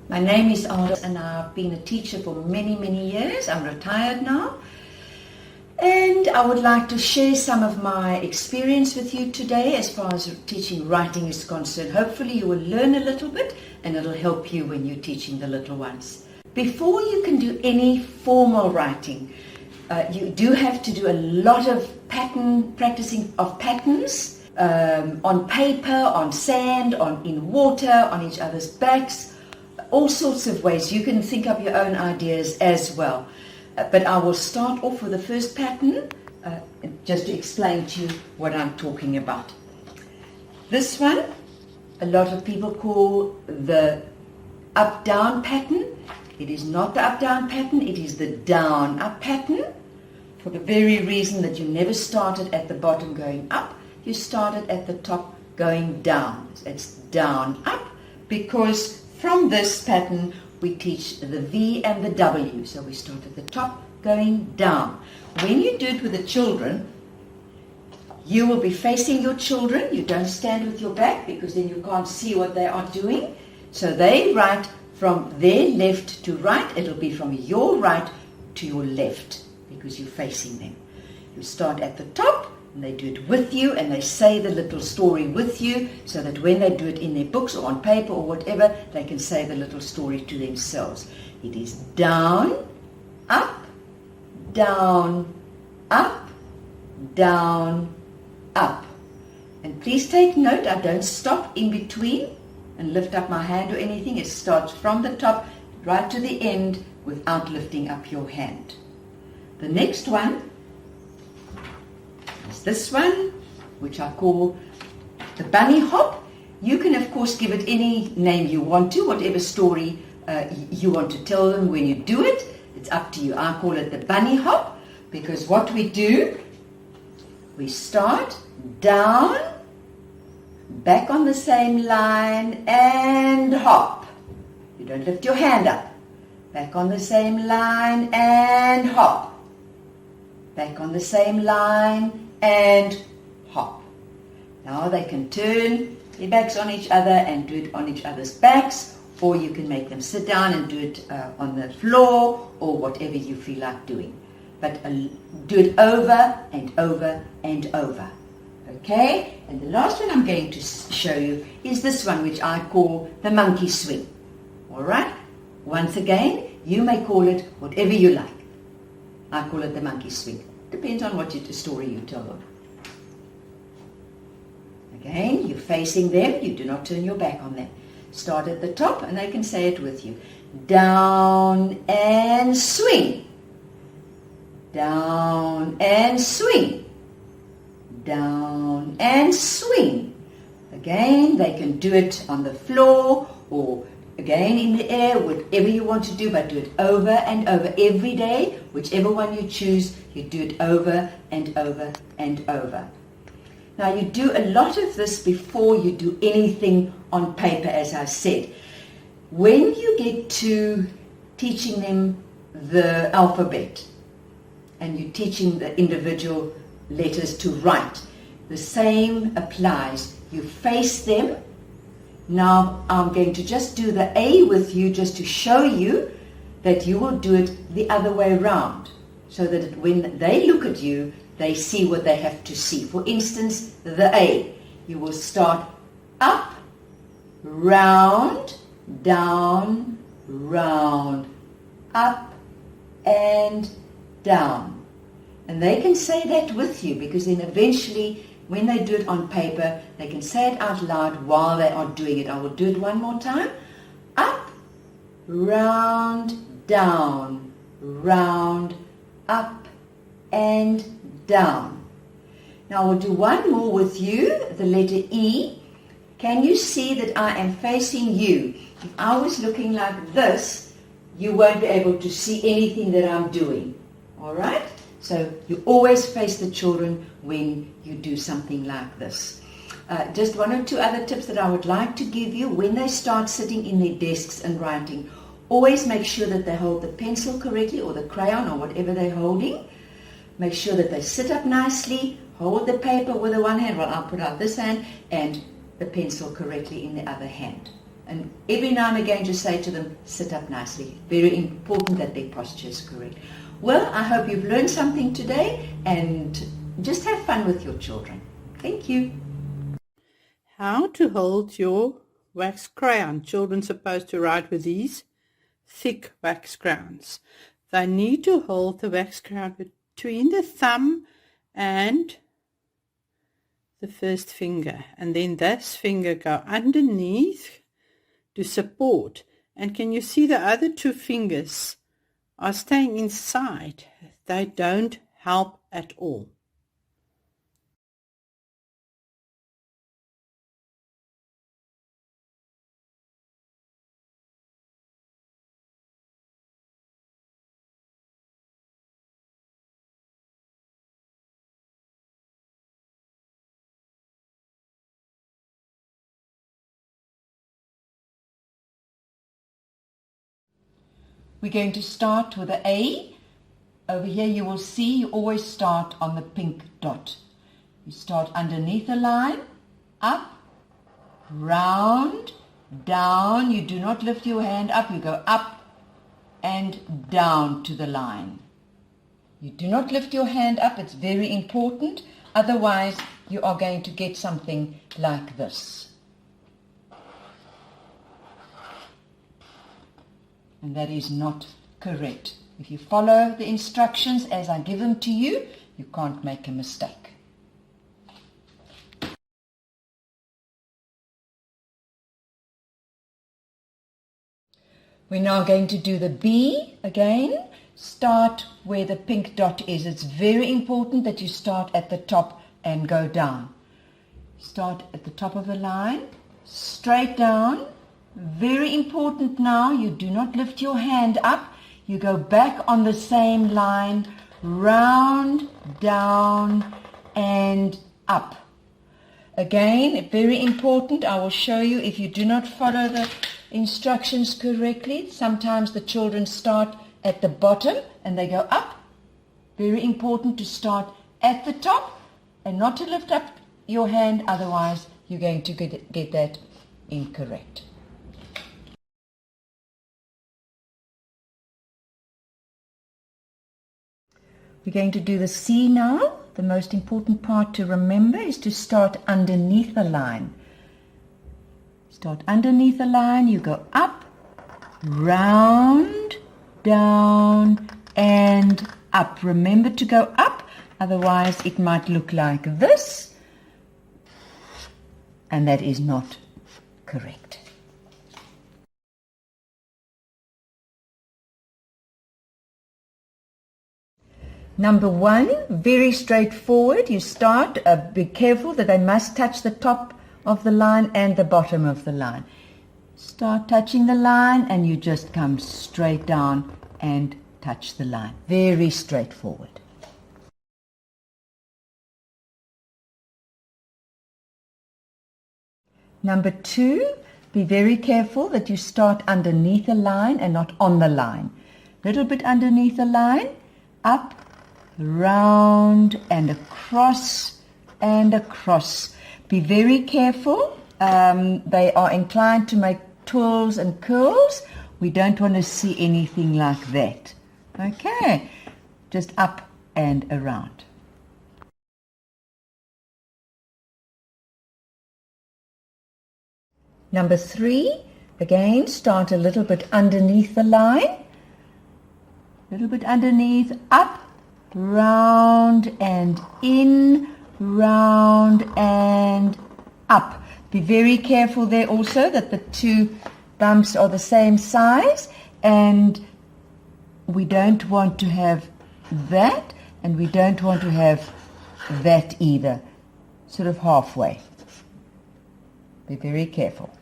My name is Alda and I've been a teacher for many years. I'm retired now. And I would like to share some of my experience with you today as far as teaching writing is concerned. Hopefully you will learn a little bit and it'll help you when you're teaching the little ones. Before you can do any formal writing, you do have to do a lot of practicing of patterns on paper, on sand, in water, on each other's backs, all sorts of ways. You can think up your own ideas as well. But I will start off with the first pattern, just to explain to you what I'm talking about. This one, a lot of people call the up-down pattern. It is not the up-down pattern, it is the down-up pattern, for the very reason that you never started at the bottom going up, you started at the top going down. It's down-up, because from this pattern we teach the V and the W. So we start at the top going down. When you do it with the children, you will be facing your children. You don't stand with your back because then you can't see what they are doing. So they write from their left to right. It'll be from your right to your left because you're facing them. You start at the top and they do it with you and they say the little story with you so that when they do it in their books or on paper or whatever, they can say the little story to themselves. It is down, up, down, up, down, up. And please take note, I don't stop in between and lift up my hand or anything. It starts from the top right to the end without lifting up your hand. The next one is this one, which I call the bunny hop. You can of course give it any name you want to, whatever story you want to tell them when you do it. It's up to you. I call it the bunny hop because what we do, we start down, back on the same line and hop. You don't lift your hand up. Back on the same line and hop. Back on the same line and hop. Now they can turn their backs on each other and do it on each other's backs, or you can make them sit down and do it on the floor or whatever you feel like doing. But do it over and over and over. Okay? And the last one I'm going to show you is this one, which I call the monkey swing. Alright? Once again, you may call it whatever you like. I call it the monkey swing. Depends on what story you tell them. Again, you're facing them. You do not turn your back on them. Start at the top and they can say it with you. Down and swing. Down and swing. Down and swing. Again, they can do it on the floor or again in the air, whatever you want to do, but do it over and over every day. Whichever one you choose, you do it over and over and over. Now you do a lot of this before you do anything on paper, as I said. When you get to teaching them the alphabet and you're teaching the individual letters to write, the same applies. You face them. Now I'm going to just do the A with you just to show you that you will do it the other way around so that when they look at you, they see what they have to see. For instance, the A. You will start up, round, down, round, up and down. And they can say that with you because then eventually when they do it on paper, they can say it out loud while they are doing it. I will do it one more time. Up, round, down, round, up and down. Now we'll do one more with you, the letter E. Can you see that I am facing you? If I was looking like this, you won't be able to see anything that I'm doing. All right? So you always face the children when you do something like this. Just one or two other tips that I would like to give you. When they start sitting in their desks and writing, always make sure that they hold the pencil correctly or the crayon or whatever they're holding. Make sure that they sit up nicely, hold the paper with the one hand, well I'll put out this hand, and the pencil correctly in the other hand. And every now and again just say to them, sit up nicely. Very important that their posture is correct. Well, I hope you've learned something today, and just have fun with your children. Thank you. How to hold your wax crayon. Children supposed to write with these thick wax crayons. They need to hold the wax crayon between the thumb and the first finger, and then this finger go underneath to support. And can you see the other two fingers are staying inside? They don't help at all. We're going to start with the A. Over here you will see you always start on the pink dot. You start underneath the line, up, round, down. You do not lift your hand up. You go up and down to the line. You do not lift your hand up. It's very important. Otherwise you are going to get something like this. And that is not correct. If you follow the instructions as I give them to you, you can't make a mistake. We're now going to do the B again. Start where the pink dot is. It's very important that you start at the top and go down. Start at the top of the line, straight down. Very important now, you do not lift your hand up. You go back on the same line, round, down, and up. Again, very important, I will show you if you do not follow the instructions correctly. Sometimes the children start at the bottom and they go up. Very important to start at the top and not to lift up your hand, otherwise you're going to get that incorrect. We're going to do the C now. The most important part to remember is to start underneath the line. Start underneath the line, you go up, round, down, and up. Remember to go up, otherwise it might look like this, and that is not correct. Number 1, very straightforward. You start, be careful that they must touch the top of the line and the bottom of the line. Start touching the line and you just come straight down and touch the line. Very straightforward. Number 2, be very careful that you start underneath the line and not on the line. Little bit underneath the line, up, round and across and across. Be very careful. They are inclined to make twirls and curls. We don't want to see anything like that. Okay, just up and around. Number 3, again, start a little bit underneath the line. Little bit underneath, up, round and in, round and up. Be very careful there also that the two bumps are the same size, and we don't want to have that and we don't want to have that either. Sort of halfway. Be very careful.